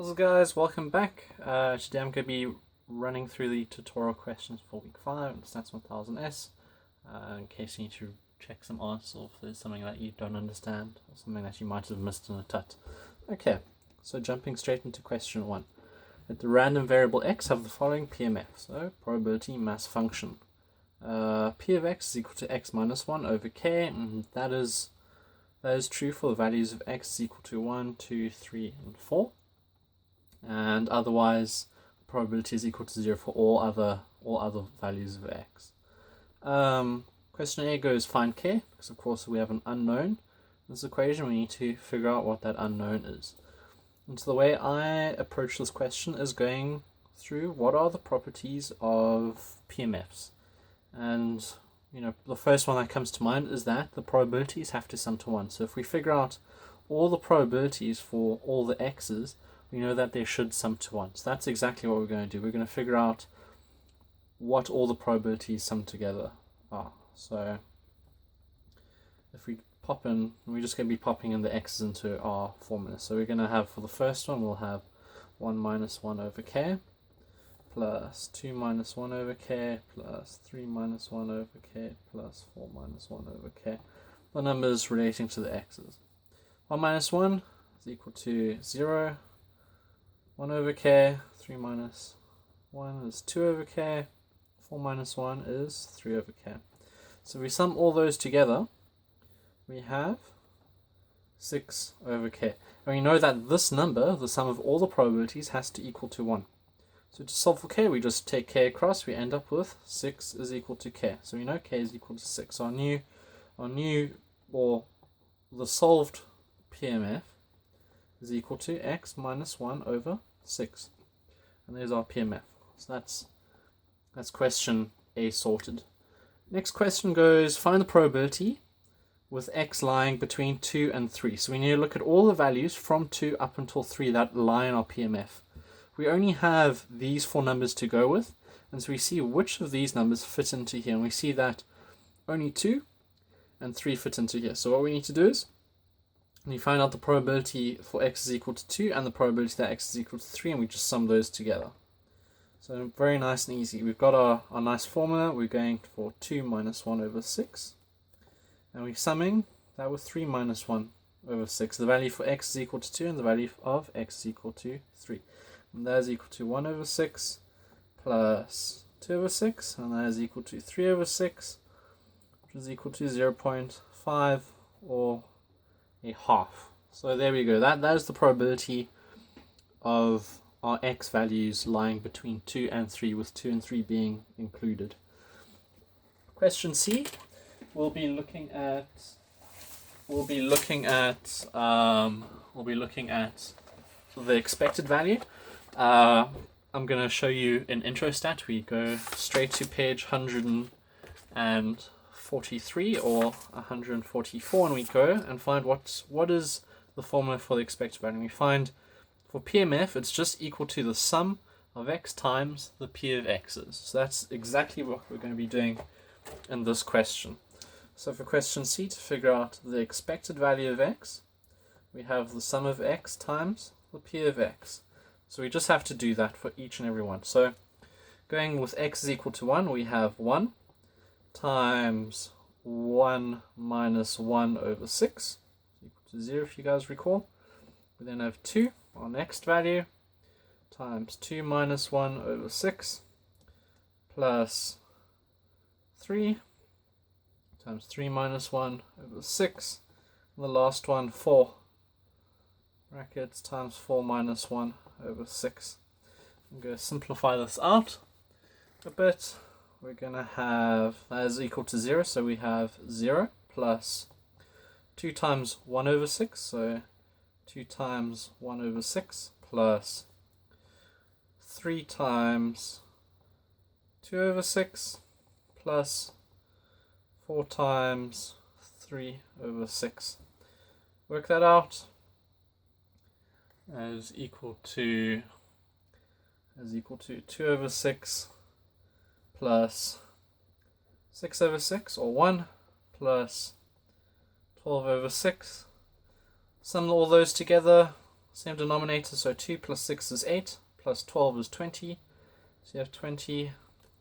What's up guys, welcome back. Today I'm going to be running through the tutorial questions for week 5 in STA1000S in case you need to check some answers or if there's something that you don't understand or something that you might have missed in a tut. Okay, so jumping straight into question 1. Let the random variable x have the following PMF, so probability mass function. P of x is equal to x minus 1 over k, and that is true for the values of x is equal to 1, 2, 3, and 4. And otherwise probability is equal to 0 for all other values of x. Question A goes find k, because of course we have an unknown in this equation. We need to figure out what that unknown is. And so the way I approach this question is going through what are the properties of PMFs. And the first one that comes to mind is that the probabilities have to sum to 1. So if we figure out all the probabilities for all the x's, we know that they should sum to 1. So that's exactly what we're going to do. We're going to figure out what all the probabilities sum together are. So if we pop in, we're just going to be popping in the x's into our formula. So we're going to have, for the first one, we'll have 1 minus 1 over k, plus 2 minus 1 over k, plus 3 minus 1 over k, plus 4 minus 1 over k. The numbers relating to the x's. 1 minus 1 is equal to 0. 1 over k, 3 minus 1 is 2 over k, 4 minus 1 is 3 over k. So if we sum all those together, we have 6 over k. And we know that this number, the sum of all the probabilities, has to equal to 1. So to solve for k, we just take k across, we end up with 6 is equal to k. So we know k is equal to 6. So the solved PMF is equal to x minus 1 over 6. And there's our PMF. So that's question A sorted. Next question goes find the probability with x lying between 2 and 3. So we need to look at all the values from 2 up until 3 that lie in our PMF. We only have these 4 numbers to go with, and so we see which of these numbers fit into here, and we see that only 2 and 3 fit into here. So what we need to do is we find out the probability for x is equal to 2 and the probability that x is equal to 3, and we just sum those together. So very nice and easy. We've got our nice formula. We're going for 2 minus 1 over 6, and we're summing that with 3 minus 1 over 6. The value for x is equal to 2 and the value of x is equal to 3. And that is equal to 1 over 6 plus 2 over 6, and that is equal to 3 over 6, which is equal to 0.5 or a half. So there we go. That is the probability of our x values lying between 2 and 3, with 2 and 3 being included. Question C, we'll be looking at the expected value. I'm going to show you an intro stat. We go straight to page 143 or 144, and we go and find what is the formula for the expected value. We find for PMF it's just equal to the sum of x times the p of x's. So that's exactly what we're going to be doing in this question. So for question C, to figure out the expected value of x, we have the sum of x times the p of x. So we just have to do that for each and every one. So going with x is equal to 1, we have 1 times 1 minus 1 over 6, equal to 0 if you guys recall. We then have 2, our next value, times 2 minus 1 over 6, plus 3, times 3 minus 1 over 6, and the last one, 4, brackets, times 4 minus 1 over 6. I'm going to simplify this out a bit. We're going to have that is equal to 0, so we have 0 plus 2 times 1 over 6, so 2 times 1 over 6 plus 3 times 2 over 6 plus 4 times 3 over 6. Work that out. Is equal to 2 over 6 plus 6 over 6, or 1 plus 12 over 6. Sum all those together, same denominator, so 2 plus 6 is 8, plus 12 is 20, so you have 20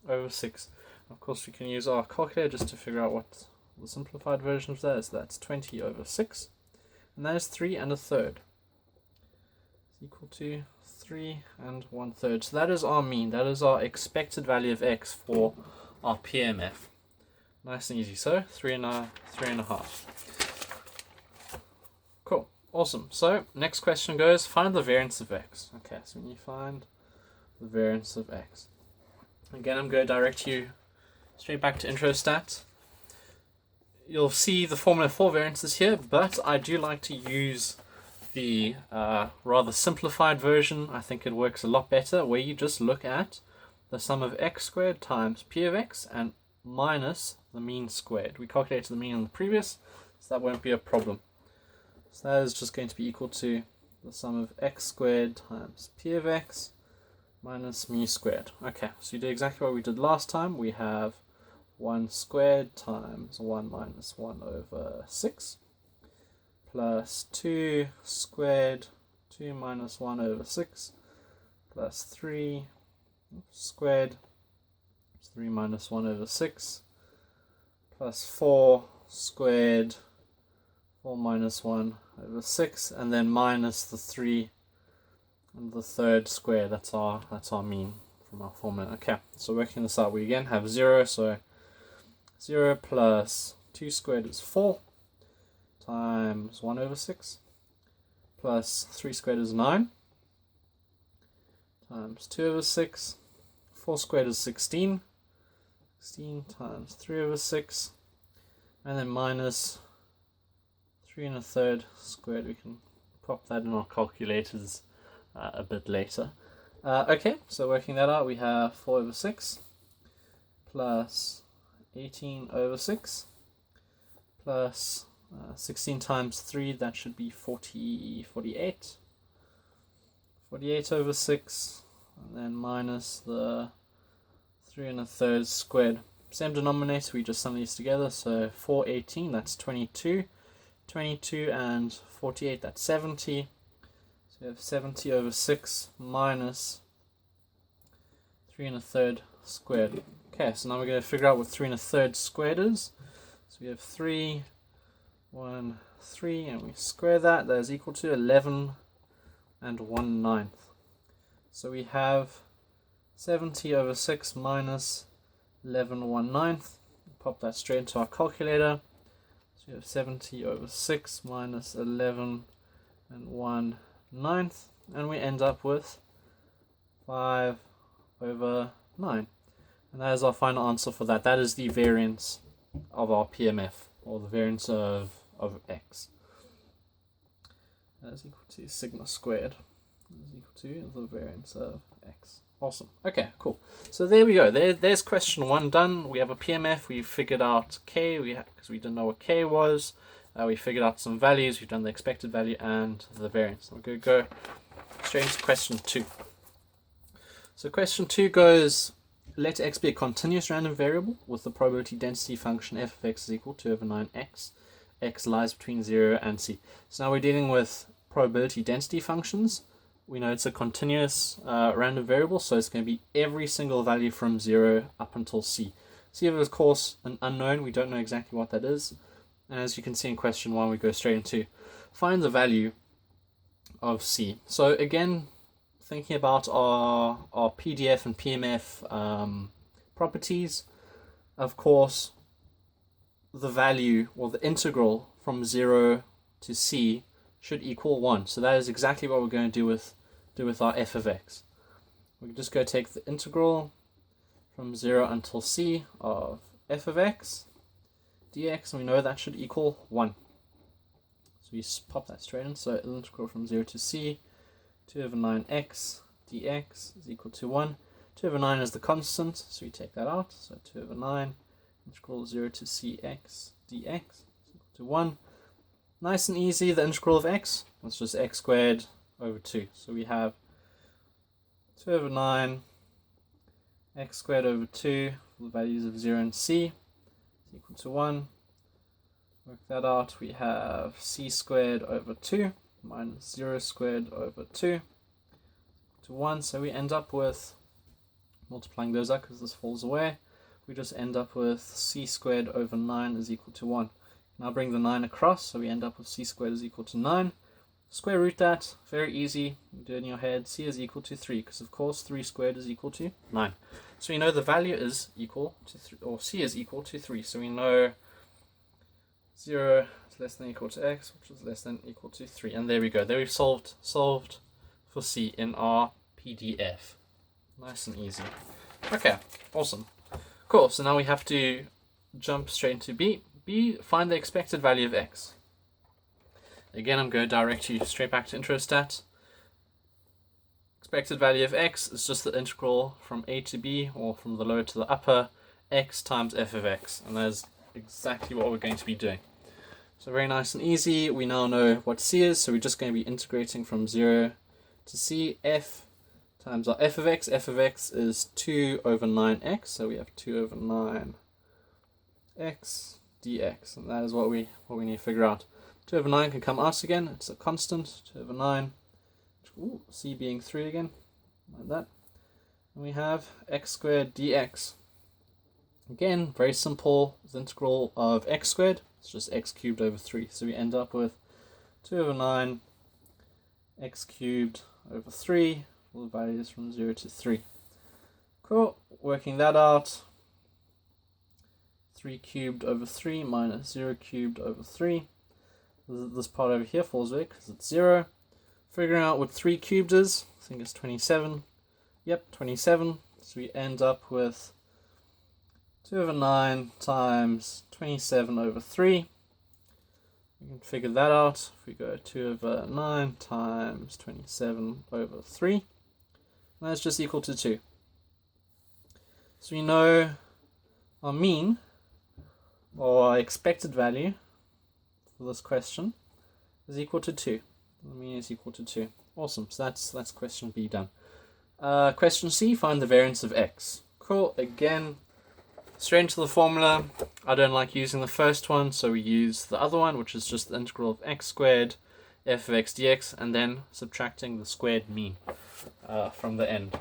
over 6. Of course, we can use our calculator just to figure out what the simplified version of that is. That's 20 over 6, and that is 3 1/3. It's equal to 3 1/3. So that is our mean. That is our expected value of x for our PMF. Nice and easy. So 3.5. Cool. Awesome. So next question goes, find the variance of x. Okay, so when you find the variance of x. Again, I'm going to direct you straight back to intro stats. You'll see the formula for variances here, but I do like to use the rather simplified version. I think it works a lot better, where you just look at the sum of x squared times p of x and minus the mean squared. We calculated the mean in the previous, so that won't be a problem. So that is just going to be equal to the sum of x squared times p of x minus mu squared. Okay, so you do exactly what we did last time. We have 1 squared times 1 minus 1 over 6 plus 2 squared, 2 minus 1 over 6 plus 3 squared, 3 minus 1 over 6 plus 4 squared, 4 minus 1 over 6, and then minus the 3 1/3 squared. That's our mean from our formula. Okay, so working this out, we again have 0, so 0 plus 2 squared is 4 times 1 over 6 plus 3 squared is 9 times 2 over 6. 4 squared is 16. 16 times 3 over 6, and then minus 3 1/3 squared. We can pop that in our calculators a bit later. Okay, so working that out, we have 4 over 6 plus 18 over 6 plus 16 times 3, that should be 48. 48 over 6, and then minus the 3 1/3 squared. Same denominator, we just sum these together, so 418, that's 22. 22 and 48, that's 70. So we have 70 over 6 minus 3 1/3 squared. Okay, so now we're going to figure out what 3 1/3 squared is. So we have 3, 1, 3, and we square that. That is equal to 11 1/9. So we have 70 over 6 minus 11 1/9. Pop that straight into our calculator. So we have 70 over 6 minus 11 1/9, and we end up with 5 over 9. And that is our final answer for that. That is the variance of our PMF, or the variance of x. That is equal to sigma squared. That is equal to the variance of x. Awesome. Okay, cool. So there we go. There's question 1 done. We have a PMF. We figured out k, because we didn't know what k was. We figured out some values. We've done the expected value and the variance. We're going to go straight into question 2. So question 2 goes, let x be a continuous random variable with the probability density function f of x is equal to 2 over 9x. X lies between 0 and c. So now we're dealing with probability density functions. We know it's a continuous random variable, so it's going to be every single value from 0 up until c. C is, of course, an unknown. We don't know exactly what that is. And as you can see in question 1, we go straight into find the value of c. So again, thinking about our PDF and PMF properties, of course, the value, or the integral from 0 to c should equal 1. So that is exactly what we're going to do with our f of x. We can just go take the integral from 0 until c of f of x dx, and we know that should equal 1. So we pop that straight in. So integral from 0 to c, 2 over 9x dx is equal to 1. 2 over 9 is the constant, so we take that out. So 2 over 9, integral 0 to cx dx is equal to 1. Nice and easy. The integral of x, that's just x squared over 2. So we have 2 over 9 x squared over 2 for the values of 0 and c is equal to 1. Work that out. We have c squared over 2 minus 0 squared over 2 to 1. So we end up with, multiplying those up because this falls away, we just end up with c squared over 9 is equal to 1. Now bring the 9 across, so we end up with c squared is equal to 9. Square root that, very easy, you do it in your head, c is equal to 3, because of course 3 squared is equal to 9. So we know the value is equal to 3, or c is equal to 3, so we know 0 is less than or equal to x, which is less than or equal to 3. And there we go, there we've solved for c in our PDF. Nice and easy. Okay, awesome. Cool, so now we have to jump straight into b. B, find the expected value of x. Again, I'm going to direct you straight back to Introstat. Expected value of x is just the integral from a to b, or from the lower to the upper, x times f of x. And that is exactly what we're going to be doing. So very nice and easy. We now know what c is, so we're just going to be integrating from 0 to c. F times our f of x. F of x is 2 over 9x, so we have 2 over 9x dx, and that is what we need to figure out. 2 over 9 can come out again, it's a constant. 2 over 9, ooh, c being 3 again, like that. And we have x squared dx. Again, very simple, the integral of x squared, it's just x cubed over 3. So we end up with 2 over 9 x cubed over 3, all the values from 0 to 3. Cool, working that out. 3 cubed over 3 minus 0 cubed over 3. This part over here falls away because it's 0. Figuring out what 3 cubed is, I think it's 27. Yep, 27. So we end up with 2 over 9 times 27 over 3. We can figure that out. If we go 2 over 9 times 27 over 3, that's just equal to 2. So we know our mean, or our expected value for this question, is equal to 2. The mean is equal to 2. Awesome, so that's question B done. Question C, find the variance of x. Cool, again, straight into the formula. I don't like using the first one, so we use the other one, which is just the integral of x squared f of x dx, and then subtracting the squared mean from the end.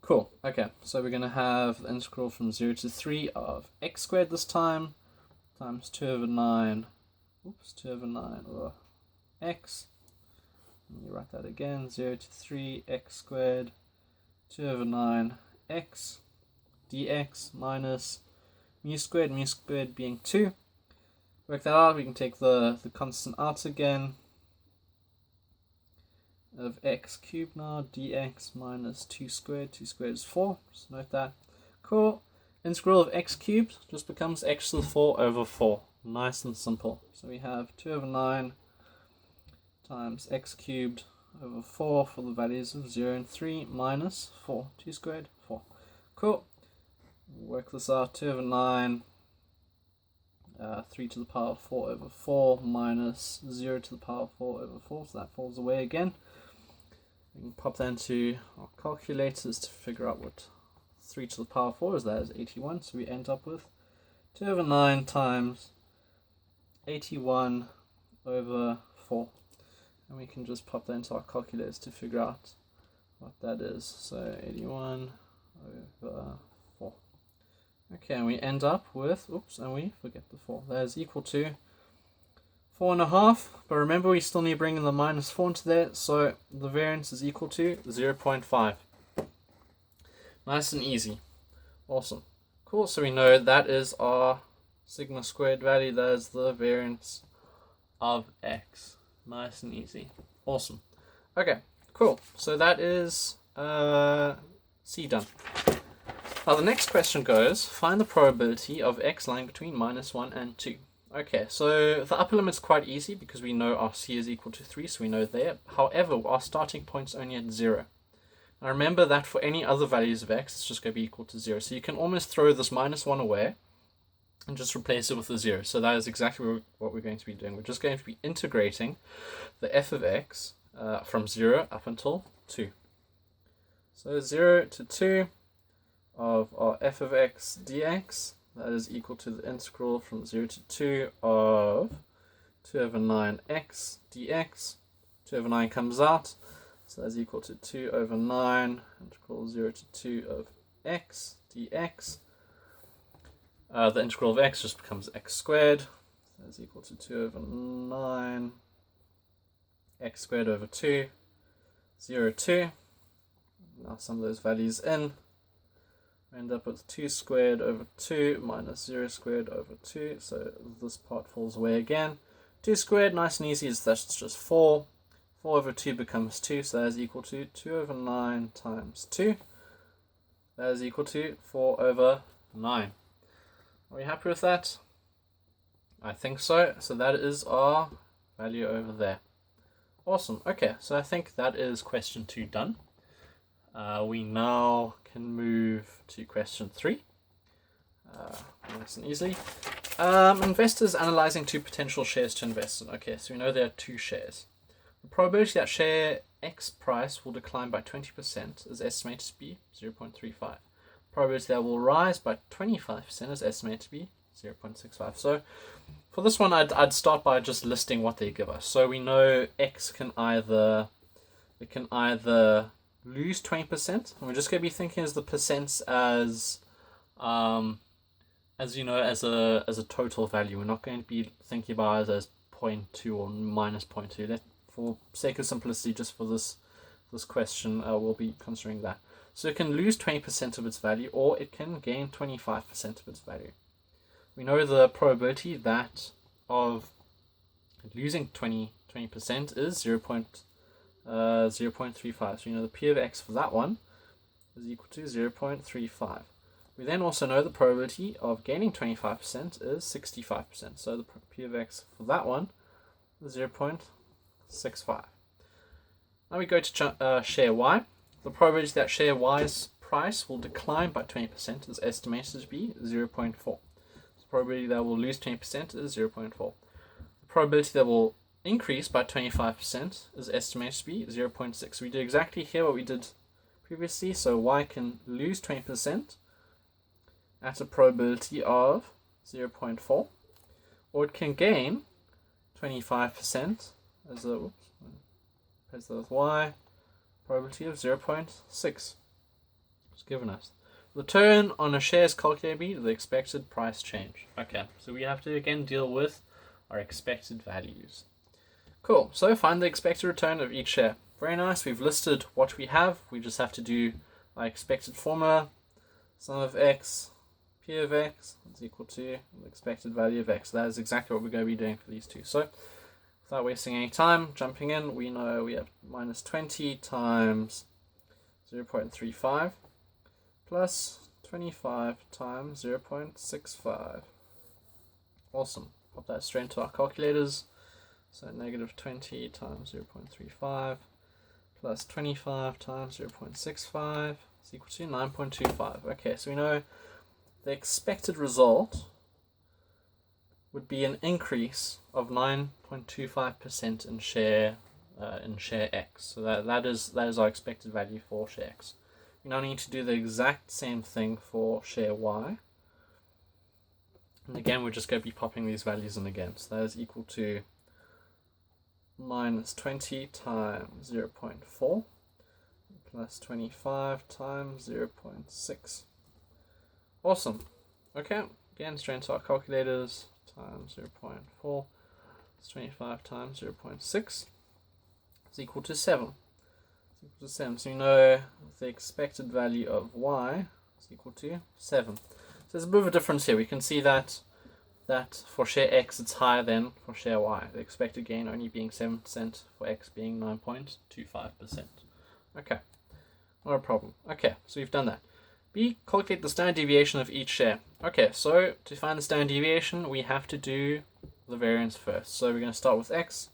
Cool, okay, so we're going to have the integral from 0 to 3 of x squared this time, times 2 over 9, 2 over 9 over x. Let me write that again, 0 to 3 x squared, 2 over 9 x dx minus mu squared being 2. Work that out, we can take the constant out again, of x cubed now, dx minus 2 squared is 4, just note that. Cool, integral of x cubed just becomes x to the 4 over 4, nice and simple. So we have 2 over 9 times x cubed over 4 for the values of 0 and 3 minus 4, 2 squared, 4. Cool, work this out, 2 over 9, 3 to the power of 4 over 4 minus 0 to the power of 4 over 4, so that falls away again. We can pop that into our calculators to figure out what 3 to the power of 4 is. That is 81, so we end up with 2 over 9 times 81 over 4. And we can just pop that into our calculators to figure out what that is. So 81 over 4. Okay, and we end up with, oops, and we forget the 4. That is equal to 4.5, but remember we still need to bring in the minus 4 into there, so the variance is equal to 0.5. Nice and easy. Awesome. Cool, so we know that is our sigma squared value, that is the variance of x. Nice and easy. Awesome. Okay, cool. So that is C done. Now the next question goes, find the probability of x lying between -1 and 2. Okay, so the upper limit is quite easy because we know our c is equal to 3, so we know there. However, our starting point is only at 0. Now remember that for any other values of x, it's just going to be equal to 0. So you can almost throw this -1 away and just replace it with a 0. So that is exactly what we're going to be doing. We're just going to be integrating the f of x from 0 up until 2. So 0 to 2 of our f of x dx. That is equal to the integral from 0 to 2 of 2 over 9x dx. 2 over 9 comes out, so that's equal to 2 over 9 integral 0 to 2 of x dx. The integral of x just becomes x squared. So that's equal to 2 over 9 x squared over 2, 0, 2. Now sum those values in. We end up with 2 squared over 2 minus 0 squared over 2. So this part falls away again. 2 squared, nice and easy, that's just 4. 4 over 2 becomes 2, so that is equal to 2 over 9 times 2. That is equal to 4 over 9. Are we happy with that? I think so. So that is our value over there. Awesome. Okay, so I think that is question 2 done. We now can move to question 3. Nice and easily. Investors analyzing 2 potential shares to invest in. Okay, so we know there are 2 shares. The probability that share X price will decline by 20% is estimated to be 0.35. Probability that will rise by 25% is estimated to be 0.65. So for this one, I'd start by just listing what they give us. So we know X can either lose 20%, and we're just going to be thinking as the percents as you know, as a total value. We're not going to be thinking about it as 0.2 or minus 0.2. For sake of simplicity, just for this question, we'll be considering that. So it can lose 20% of its value, or it can gain 25% of its value. We know the probability that of losing 20% is 0.35. So you know the P of X for that one is equal to 0.35. We then also know the probability of gaining 25% is 65%. So the P of X for that one is 0.65. Now we go to share Y. The probability that share Y's price will decline by 20% is estimated to be 0.4. The probability that will lose 20% is 0.4. The probability that will increase by 25% is estimated to be 0.6. So we did exactly here what we did previously. So Y can lose 20% at a probability of 0.4, or it can gain 25% as a Y probability of 0.6. It's given us. Return on a share is calculated to be the expected price change. Okay, so we have to again deal with our expected values. Cool, so find the expected return of each share. Very nice, we've listed what we have. We just have to do our expected formula. Sum of X, P of X is equal to the expected value of X. That is exactly what we're going to be doing for these two. So without wasting any time, jumping in, we know we have minus 20 times 0.35 plus 25 times 0.65. Awesome. Pop that straight into our calculators. So negative 20 times 0.35 plus 25 times 0.65 is equal to 9.25. Okay, so we know the expected result would be an increase of 9.25% in share X. So that is our expected value for share X. We now need to do the exact same thing for share Y. And again, we're just going to be popping these values in again. So that is equal to minus 20 times 0.4 plus 25 times 0.6. Awesome. Okay, again, straight into our calculators. Times 0.4 plus 25 times 0.6 is equal to 7. It's equal to 7. So you know the expected value of Y is equal to 7. So there's a bit of a difference here. We can see that for share X it's higher than for share Y. The expected gain only being 7%, for X being 9.25%. Okay, not a problem. Okay, so we've done that. B, calculate the standard deviation of each share. Okay, so to find the standard deviation, we have to do the variance first. So we're going to start with X.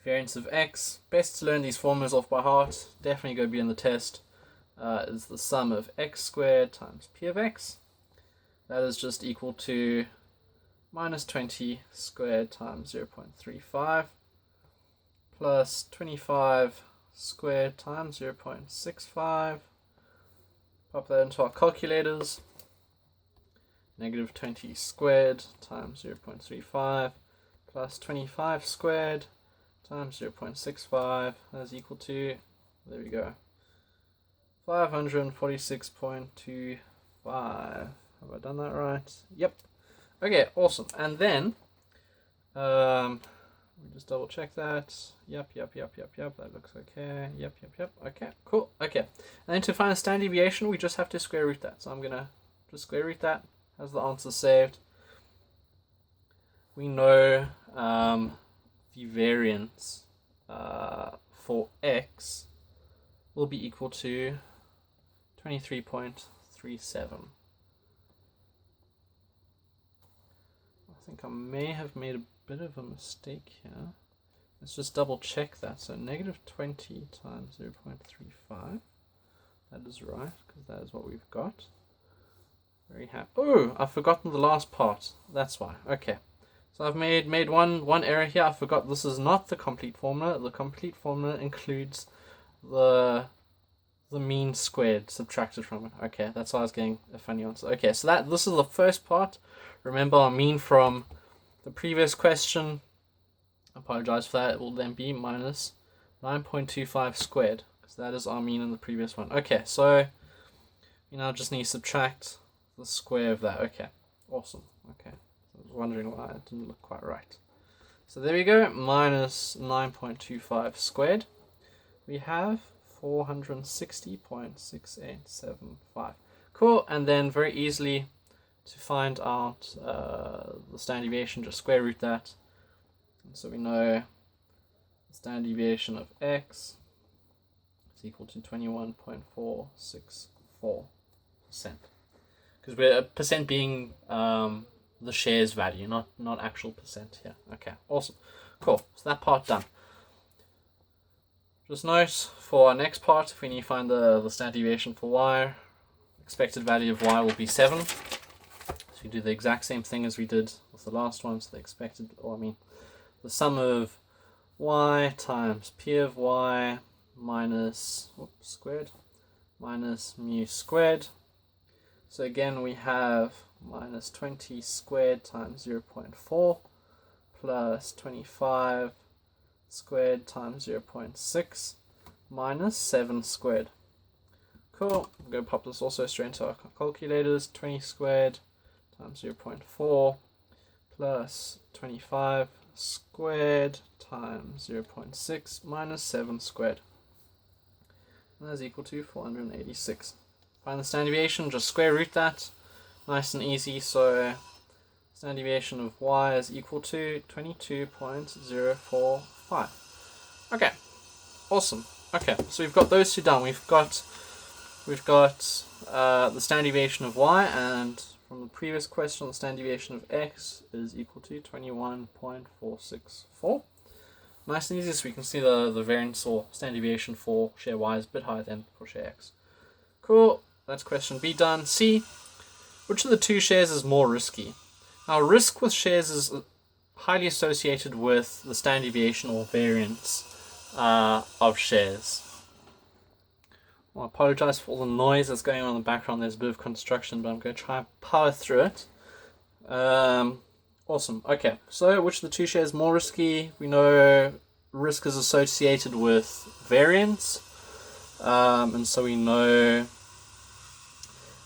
Variance of X. Best to learn these formulas off by heart. Definitely going to be in the test. Is the sum of X squared times P of X. That is just equal to minus 20 squared times 0.35 plus 25 squared times 0.65. Pop that into our calculators. Negative 20 squared times 0.35 plus 25 squared times 0.65, that's equal to, there we go, 546.25. Have I done that right? Yep. Okay, awesome. And then, let me just double check that. Yep. That looks okay. Yep. Okay, cool. Okay. And then to find the standard deviation, we just have to square root that. So I'm going to just square root that as the answer saved. We know the variance for x will be equal to 23.37. I think I may have made a bit of a mistake here. Let's just double check that. So negative 20 times 0.35. That is right, because that is what we've got. Very happy. Oh, I've forgotten the last part. That's why. Okay. So I've made one error here. I forgot this is not the complete formula. The complete formula includes the mean squared subtracted from it. Okay, that's why I was getting a funny answer. Okay, so this is the first part. Remember our mean from the previous question. I apologize for that. It will then be minus 9.25 squared, because that is our mean in the previous one. Okay, so we now just need to subtract the square of that. Okay, awesome. Okay, so I was wondering why it didn't look quite right. So there we go, minus 9.25 squared. We have 460.6875. Cool, and then very easily to find out the standard deviation, just square root that. And so we know the standard deviation of x is equal to 21.464%. Because we're percent being the shares value, not actual percent here. Okay, awesome. Cool, so that part done. Just note for our next part, if we need to find the standard deviation for y, expected value of y will be 7. So we do the exact same thing as we did with the last one. So the expected, the sum of y times p of y minus squared minus mu squared. So again we have minus 20 squared times 0.4 plus 25 squared times 0.6 minus 7 squared. Cool. I'm going to pop this also straight into our calculators. 20 squared times 0.4 plus 25 squared times 0.6 minus 7 squared. And that's equal to 486. Find the standard deviation, just square root that. Nice and easy. So standard deviation of y is equal to 22.045. Okay, awesome. Okay, so we've got those two done. We've got the standard deviation of y, and from the previous question, the standard deviation of x is equal to 21.464. Nice and easy, so we can see the variance or standard deviation for share y is a bit higher than for share x. Cool, that's question B done. C, which of the two shares is more risky? Now, risk with shares is highly associated with the standard deviation or variance of shares. Well, I apologize for all the noise that's going on in the background. There's a bit of construction, but I'm going to try and power through it. Awesome. Okay, so which of the two shares is more risky? We know risk is associated with variance, and so we know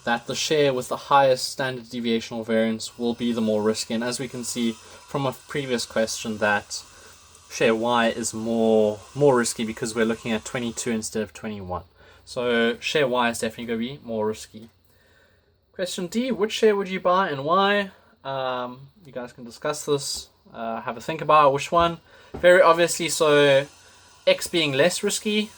that the share with the highest standard deviation or variance will be the more risky. And as we can see from a previous question, that share y is more risky because we're looking at 22 instead of 21. So share y is definitely going to be more risky. Question D, which share would you buy and why? You guys can discuss this, have a think about which one. Very obviously, so X being less risky,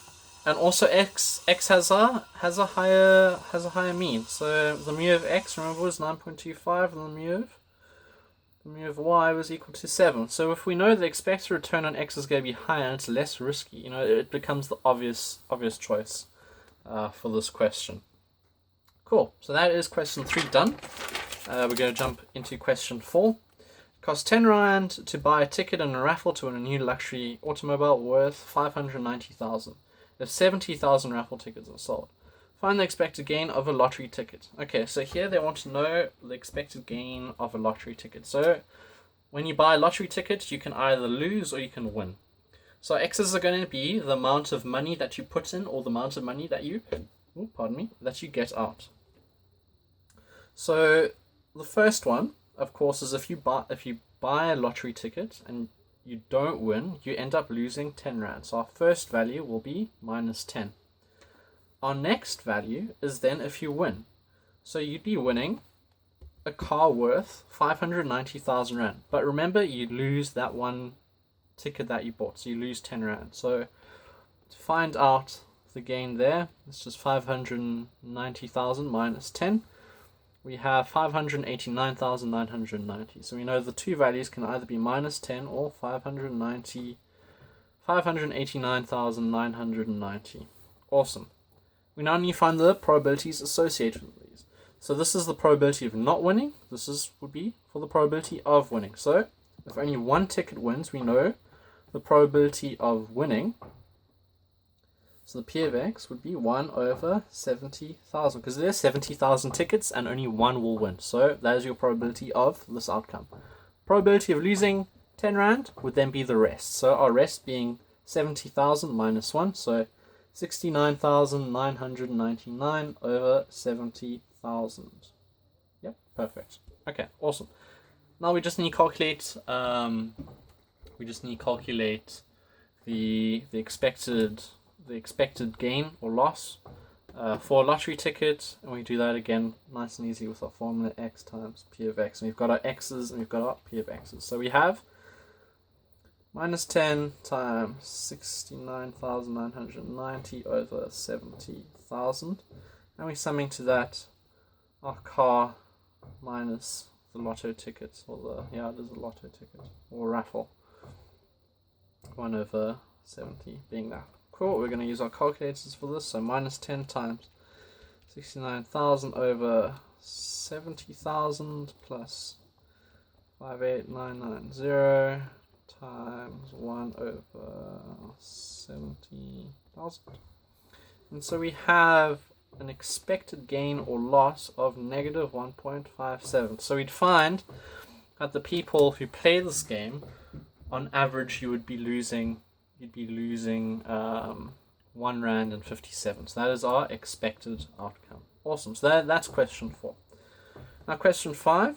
and also X has a higher mean. So the mu of X, remember, was 9.25, and the mu of Y was equal to 7. So if we know the expected return on X is going to be higher and it's less risky, it becomes the obvious choice for this question. Cool. So that is question 3 done. We're going to jump into question 4. It costs 10 Rand to buy a ticket in a raffle to win a new luxury automobile worth 590,000. If 70,000 raffle tickets are sold. Find the expected gain of a lottery ticket. Okay, so here they want to know the expected gain of a lottery ticket. So when you buy a lottery ticket, you can either lose or you can win. So X's are going to be the amount of money that you put in or the amount of money that you, that you get out. So the first one, of course, is if you buy a lottery ticket and you don't win, you end up losing 10 Rand. So our first value will be minus 10. Our next value is then if you win. So you'd be winning a car worth 590,000 Rand. But remember, you lose that one ticket that you bought. So you lose 10 Rand. So to find out the gain there, it's just 590,000 minus 10. We have 589,990. So we know the two values can either be minus 10 or 589,990. Awesome. We now need to find the probabilities associated with these. So this is the probability of not winning. This would be for the probability of winning. So if only one ticket wins, we know the probability of winning. So the P of X would be 1 over 70,000, because there's 70,000 tickets and only one will win. So that is your probability of this outcome. Probability of losing 10 Rand would then be the rest. So our rest being 70,000 minus 1, so 69,999 over 70,000. Yep, perfect. Okay, awesome. Now we just need to calculate. The expected gain or loss for a lottery ticket, and we do that again nice and easy with our formula x times P of X. And we've got our x's and we've got our P of X's. So we have minus 10 times 69,990 over 70,000, and we're summing to that our car minus the lotto ticket, or it is a lotto ticket or raffle, 1 over 70 being that. Cool, we're going to use our calculators for this. So minus 10 times 69,000 over 70,000 plus 58990 times 1 over 70,000. And so we have an expected gain or loss of negative 1.57. So we'd find that the people who play this game, on average, you'd be losing 1 Rand and 57. So that is our expected outcome. Awesome. So that's question 4. Now question 5.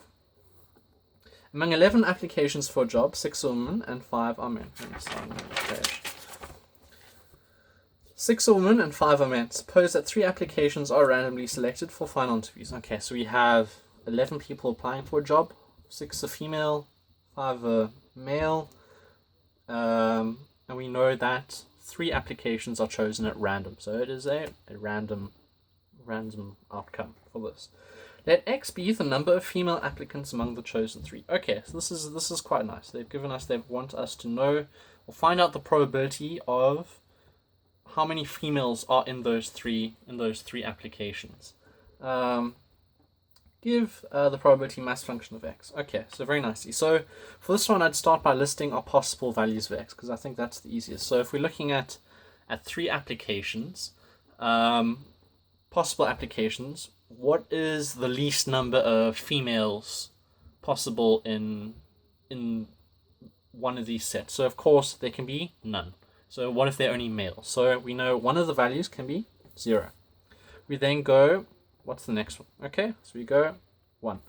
Among 11 applications for a job, 6 are women and 5 are men. Let me sign on the page. 6 are women and 5 are men. Suppose that 3 applications are randomly selected for final interviews. Okay, so we have 11 people applying for a job. 6 are female, 5 are male. And we know that 3 applications are chosen at random. So it is a random outcome for this. Let X be the number of female applicants among the chosen 3. Okay, so this is quite nice. They want us to know or find out the probability of how many females are in those three applications. Give the probability mass function of X. Okay, so very nicely. So for this one, I'd start by listing our possible values of X, because I think that's the easiest. So if we're looking at 3 applications, possible applications, what is the least number of females possible in one of these sets? So of course there can be none. So what if they're only male? So we know one of the values can be 0. We then go, what's the next one? Okay, so we go 1.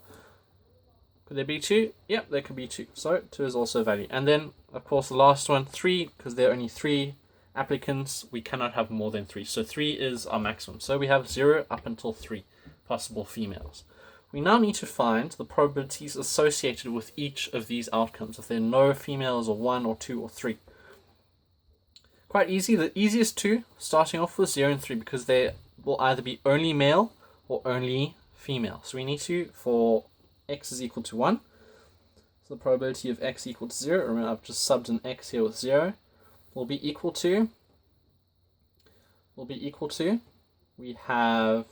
Could there be 2? Yep, there could be 2. So 2 is also a value. And then of course the last one, 3, because there are only 3 applicants, we cannot have more than 3. So 3 is our maximum. So we have 0 up until 3 possible females. We now need to find the probabilities associated with each of these outcomes, if there are no females or 1 or 2 or 3. Quite easy. The easiest 2, starting off with 0 and 3, because they will either be only male or only female. So we need to, for X is equal to 1, so the probability of X equal to 0, remember I've just subbed an X here with 0, will be equal to, we have,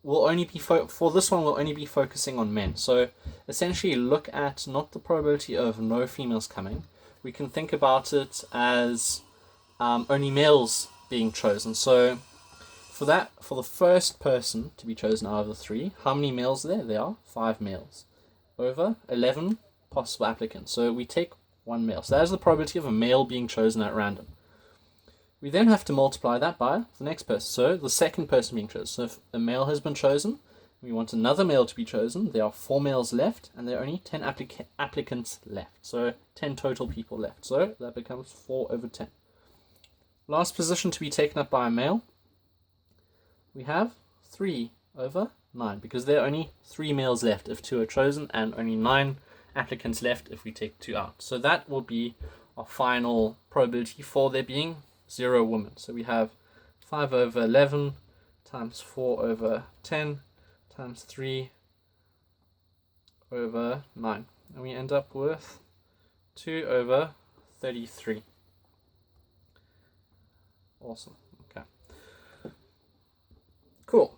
we'll only be, for this one we'll only be focusing on men. So essentially look at not the probability of no females coming. We can think about it as only males being chosen. So for the first person to be chosen out of the 3, how many males are there? There are 5 males. Over 11 possible applicants. So we take one male. So that is the probability of a male being chosen at random. We then have to multiply that by the next person. So the second person being chosen. So if a male has been chosen, we want another male to be chosen. There are 4 males left, and there are only 10 applicants left. So 10 total people left. So that becomes 4 over 10. Last position to be taken up by a male, we have 3 over 9, because there are only 3 males left if 2 are chosen, and only 9 applicants left if we take 2 out. So that will be our final probability for there being 0 women. So we have 5 over 11 times 4 over 10 times 3 over 9. And we end up with 2 over 33. Awesome. Okay. Cool.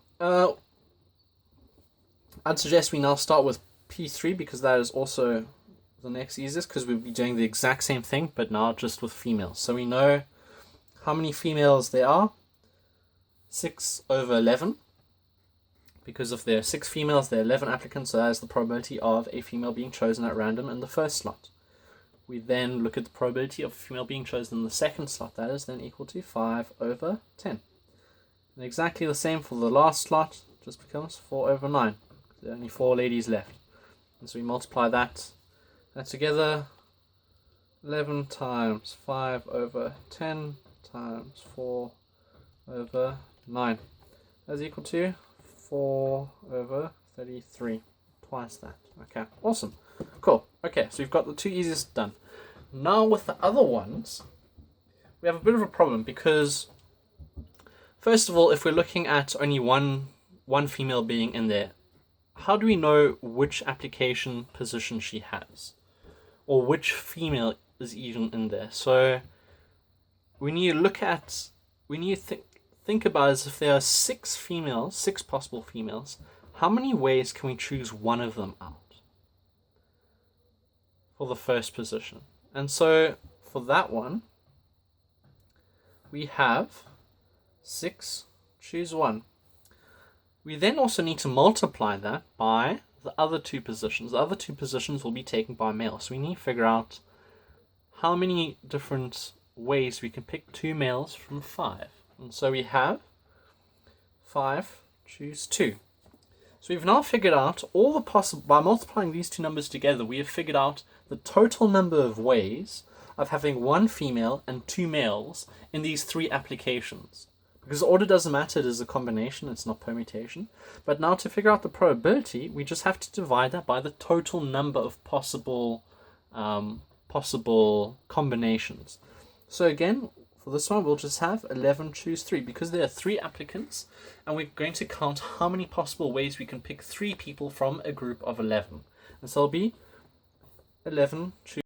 I'd suggest we now start with P3, because that is also the next easiest, because we'll be doing the exact same thing, but now just with females. So we know how many females there are. 6 over 11. Because if there are 6 females, there are 11 applicants, so that is the probability of a female being chosen at random in the first slot. We then look at the probability of a female being chosen in the second slot. That is then equal to 5 over 10. And exactly the same for the last slot, just becomes 4 over 9. There are only 4 ladies left. And so we multiply that together. 11 times 5 over 10 times 4 over 9. That's equal to 4 over 33. Twice that. Okay, awesome. Cool. Okay, so we've got the 2 easiest done. Now with the other ones, we have a bit of a problem, because first of all, if we're looking at only one female being in there, how do we know which application position she has, or which female is even in there? So we need to think about as if there are 6 possible females, how many ways can we choose one of them out for the first position? And so for that one, we have 6, choose 1. We then also need to multiply that by the other 2 positions. The other 2 positions will be taken by males. So we need to figure out how many different ways we can pick 2 males from 5. And so we have 5, choose 2. So we've now figured out all the possible, by multiplying these 2 numbers together, we have figured out the total number of ways of having 1 female and 2 males in these 3 applications. Because order doesn't matter, it is a combination, it's not permutation. But now to figure out the probability, we just have to divide that by the total number of possible combinations. So again, for this one, we'll just have 11, choose 3, because there are 3 applicants, and we're going to count how many possible ways we can pick 3 people from a group of 11. And so it'll be 11, choose